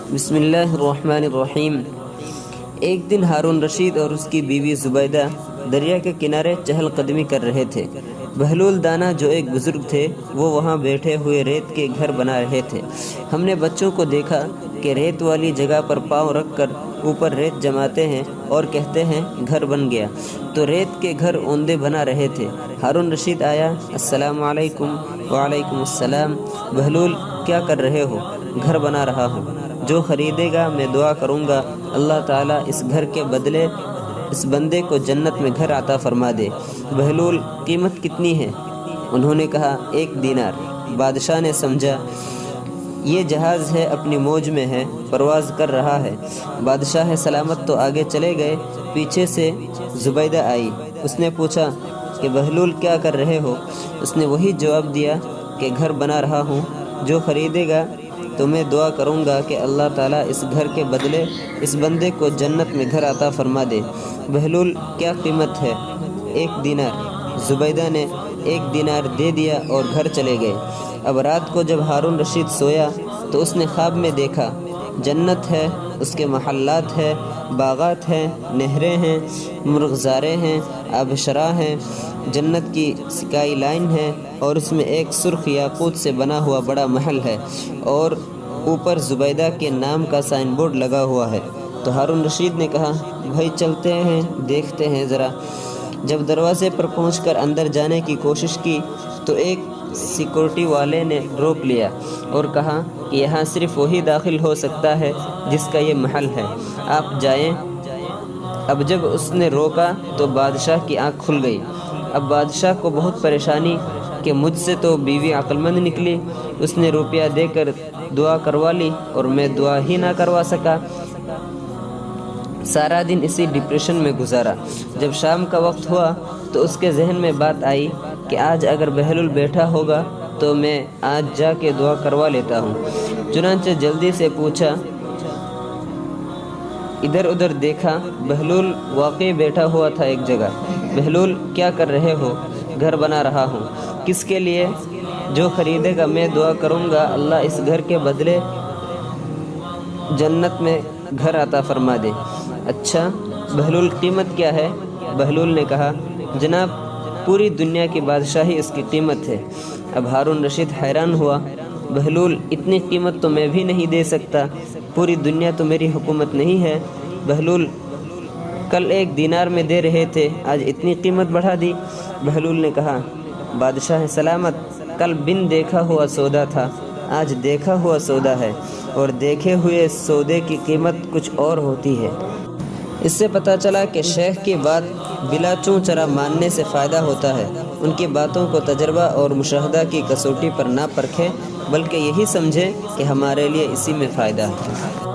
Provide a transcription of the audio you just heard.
بسم اللہ الرحمن الرحیم۔ ایک دن ہارون رشید اور اس کی بیوی زبیدہ دریا کے کنارے چہل قدمی کر رہے تھے۔ بہلول دانا جو ایک بزرگ تھے وہ وہاں بیٹھے ہوئے ریت کے گھر بنا رہے تھے۔ ہم نے بچوں کو دیکھا کہ ریت والی جگہ پر پاؤں رکھ کر اوپر ریت جماتے ہیں اور کہتے ہیں گھر بن گیا، تو ریت کے گھر اوندے بنا رہے تھے۔ ہارون رشید آیا، السلام علیکم۔ وعلیکم السلام۔ بہلول کیا کر رہے ہو؟ گھر بنا رہا ہوں، جو خریدے گا میں دعا کروں گا اللہ تعالیٰ اس گھر کے بدلے اس بندے کو جنت میں گھر عطا فرما دے۔ بہلول قیمت کتنی ہے؟ انہوں نے کہا 1 دینار۔ بادشاہ نے سمجھا یہ جہاز ہے، اپنی موج میں ہے، پرواز کر رہا ہے۔ بادشاہ سلامت تو آگے چلے گئے، پیچھے سے زبیدہ آئی۔ اس نے پوچھا کہ بہلول کیا کر رہے ہو؟ اس نے وہی جواب دیا کہ گھر بنا رہا ہوں، جو خریدے گا تو میں دعا کروں گا کہ اللہ تعالیٰ اس گھر کے بدلے اس بندے کو جنت میں گھر عطا فرما دے۔ بہلول کیا قیمت ہے؟ 1 دینار۔ زبیدہ نے 1 دینار دے دیا اور گھر چلے گئے۔ اب رات کو جب ہارون رشید سویا تو اس نے خواب میں دیکھا جنت ہے، اس کے محلات ہیں، باغات ہیں، نہریں ہیں، مرغزاریں ہیں، آبشراں ہیں، جنت کی سکائی لائن ہے، اور اس میں ایک سرخ یاقوت سے بنا ہوا بڑا محل ہے، اور اوپر زبیدہ کے نام کا سائن بورڈ لگا ہوا ہے۔ تو ہارون رشید نے کہا بھائی چلتے ہیں، دیکھتے ہیں ذرا۔ جب دروازے پر پہنچ کر اندر جانے کی کوشش کی تو ایک سیکورٹی والے نے روک لیا اور کہا کہ یہاں صرف وہی داخل ہو سکتا ہے جس کا یہ محل ہے، آپ جائیں۔ اب جب اس نے روکا تو بادشاہ کی آنکھ کھل گئی۔ اب بادشاہ کو بہت پریشانی کہ مجھ سے تو بیوی عقل مند نکلی، اس نے روپیہ دے کر دعا کروا لی اور میں دعا ہی نہ کروا سکا۔ سارا دن اسی ڈپریشن میں گزارا۔ جب شام کا وقت ہوا تو اس کے ذہن میں بات آئی کہ آج اگر بہلول بیٹھا ہوگا تو میں آج جا کے دعا کروا لیتا ہوں۔ چنانچہ جلدی سے پوچھا، ادھر ادھر دیکھا، بہلول واقعی بیٹھا ہوا تھا ایک جگہ۔ بہلول کیا کر رہے ہو؟ گھر بنا رہا ہوں۔ کس کے لیے؟ جو خریدے گا میں دعا کروں گا اللہ اس گھر کے بدلے جنت میں گھر عطا فرما دے۔ اچھا بہلول قیمت کیا ہے؟ بہلول نے کہا جناب پوری دنیا کی بادشاہی اس کی قیمت ہے۔ اب ہارون رشید حیران ہوا، بہلول اتنی قیمت تو میں بھی نہیں دے سکتا، پوری دنیا تو میری حکومت نہیں ہے۔ بہلول کل 1 دینار میں دے رہے تھے، آج اتنی قیمت بڑھا دی۔ بہلول نے کہا بادشاہ سلامت، کل بن دیکھا ہوا سودا تھا، آج دیکھا ہوا سودا ہے، اور دیکھے ہوئے سودے کی قیمت کچھ اور ہوتی ہے۔ اس سے پتہ چلا کہ شیخ کی بات بلا چوں چرا ماننے سے فائدہ ہوتا ہے۔ ان کی باتوں کو تجربہ اور مشاہدہ کی کسوٹی پر نہ پرکھیں، بلکہ یہی سمجھیں کہ ہمارے لیے اسی میں فائدہ ہے۔